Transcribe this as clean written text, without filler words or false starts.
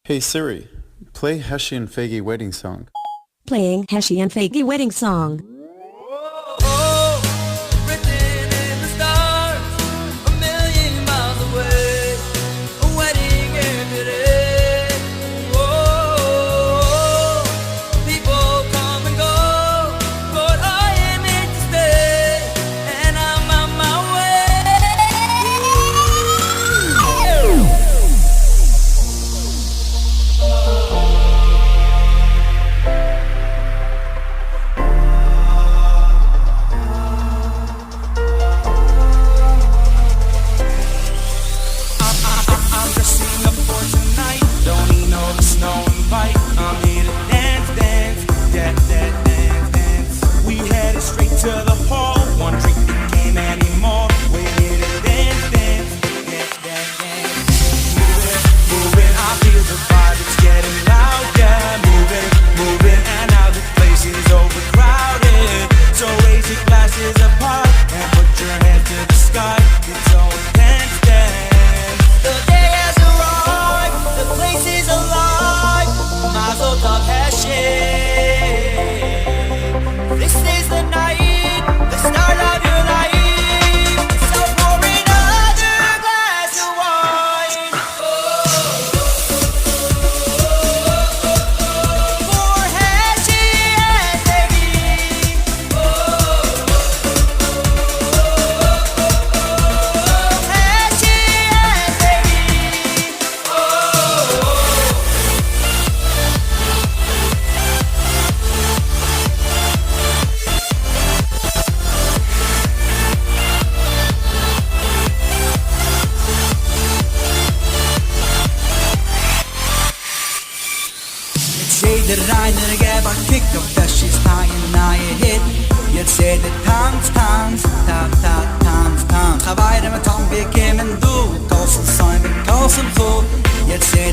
Hey Siri, play Hashi and Faggy wedding song. Playing Hashi and Faggy wedding song. Det regner, jeg bare kick opp der she's high and I hit. Jeg ser det tans, tans, tans. Travailler med Tom Birke, men du, Carlsen Simon, Carlsen Fo. Jeg ser